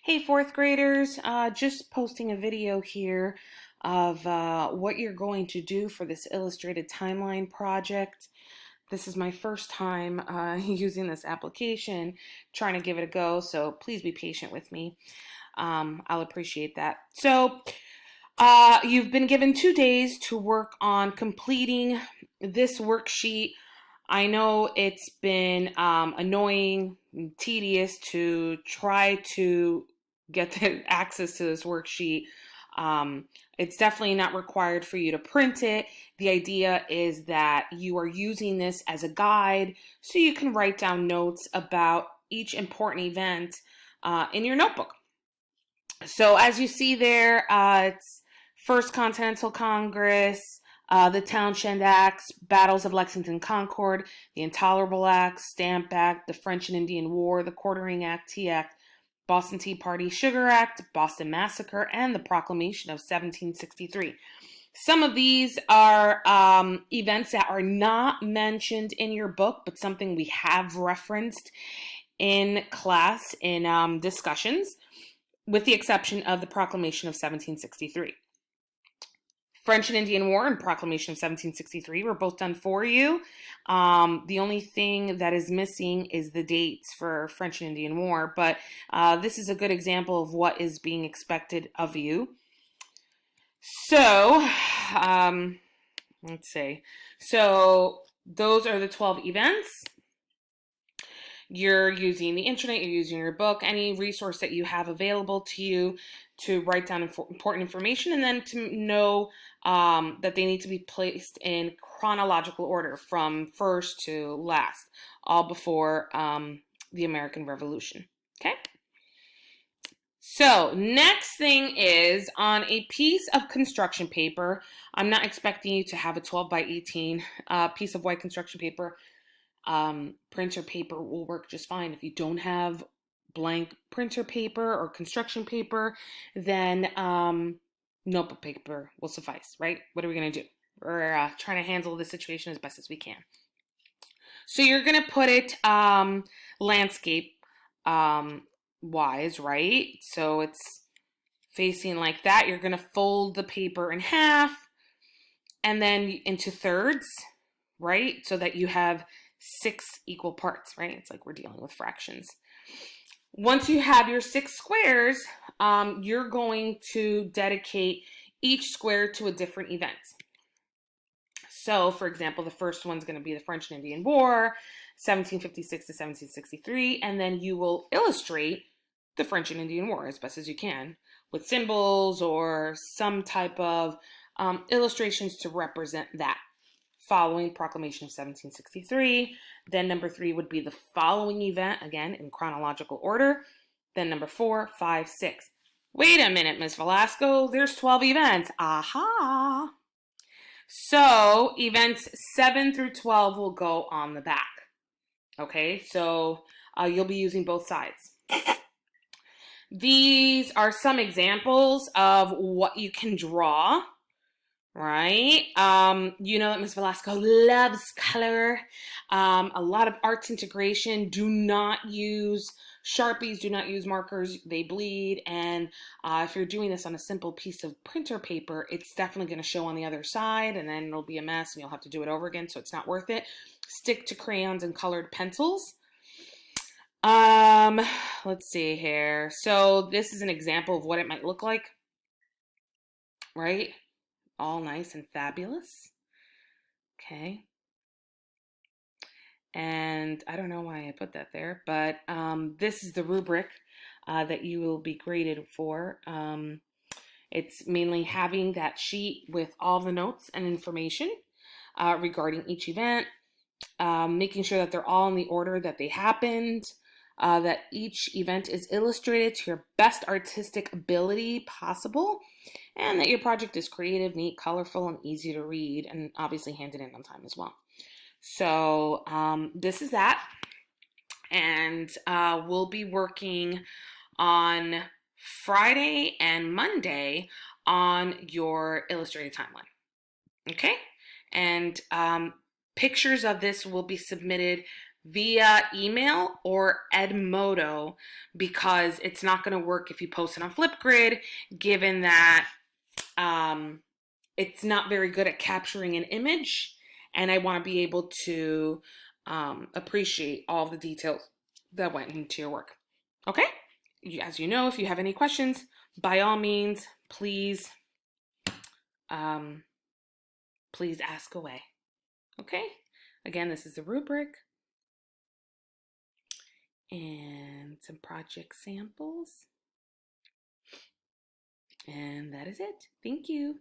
Hey, fourth graders, just posting a video here of what you're going to do for this illustrated timeline project. This is my first time using this application, trying to give it a go, so please be patient with me. I'll appreciate that. You've been given 2 days to work on completing this worksheet. I know it's been annoying, and tedious to try to get the access to this worksheet. It's definitely not required for you to print it. The idea is that you are using this as a guide so you can write down notes about each important event in your notebook. So as you see there, it's First Continental Congress, the Townshend Acts, Battles of Lexington Concord, the Intolerable Act, Stamp Act, the French and Indian War, the Quartering Act, Tea Act, Boston Tea Party, Sugar Act, Boston Massacre, and the Proclamation of 1763. Some of these are events that are not mentioned in your book, but something we have referenced in class in discussions, with the exception of the Proclamation of 1763. French and Indian War and Proclamation of 1763 were both done for you. The only thing that is missing is the dates for French and Indian War, but this is a good example of what is being expected of you. So, let's see. So, those are the 12 events. You're using the internet, you're using your book, any resource that you have available to you to write down important information, and then to know that they need to be placed in chronological order from first to last, all before the American Revolution. Okay? So, next thing is on a piece of construction paper. I'm not expecting you to have a 12 by 18 piece of white construction paper. Printer paper will work just fine. If you don't have blank printer paper or construction paper, then notebook paper will suffice, right? What are we going to do? We're trying to handle the situation as best as we can. So you're going to put it landscape wise, right? So it's facing like that. You're going to fold the paper in half and then into thirds, right? So that you have 6 equal parts, right? It's like we're dealing with fractions. Once you have your 6 squares, you're going to dedicate each square to a different event. So, for example, the first one's going to be the French and Indian War, 1756 to 1763, and then you will illustrate the French and Indian War as best as you can with symbols or some type of illustrations to represent that. Following Proclamation of 1763. Then number 3 would be the following event, again in chronological order. Then number 4, 5, 6. Wait a minute, Ms. Velasco, there's 12 events. Aha! So events 7 through 12 will go on the back. Okay, so you'll be using both sides. These are some examples of what you can draw. Right? You know that Ms. Velasco loves color. A lot of arts integration. Do not use Sharpies, do not use markers. They bleed. And if you're doing this on a simple piece of printer paper, it's definitely going to show on the other side, and then it'll be a mess and you'll have to do it over again, so it's not worth it. Stick to crayons and colored pencils. Let's see here. So this is an example of what it might look like, right? All nice and fabulous. Okay. And I don't know why I put that there, but this is the rubric that you will be graded for. It's mainly having that sheet with all the notes and information regarding each event, making sure that they're all in the order that they happened, that each event is illustrated to your best artistic ability possible, and that your project is creative, neat, colorful, and easy to read, and obviously handed in on time as well. So this is that, and we'll be working on Friday and Monday on your illustrated timeline. Okay? And pictures of this will be submitted via email or Edmodo, because it's not going to work if you post it on Flipgrid, given that it's not very good at capturing an image, and I want to be able to appreciate all the details that went into your work. Okay? As you know, if you have any questions, by all means, um, please ask away. Okay? Again, this is a rubric and some project samples. And that is it. Thank you.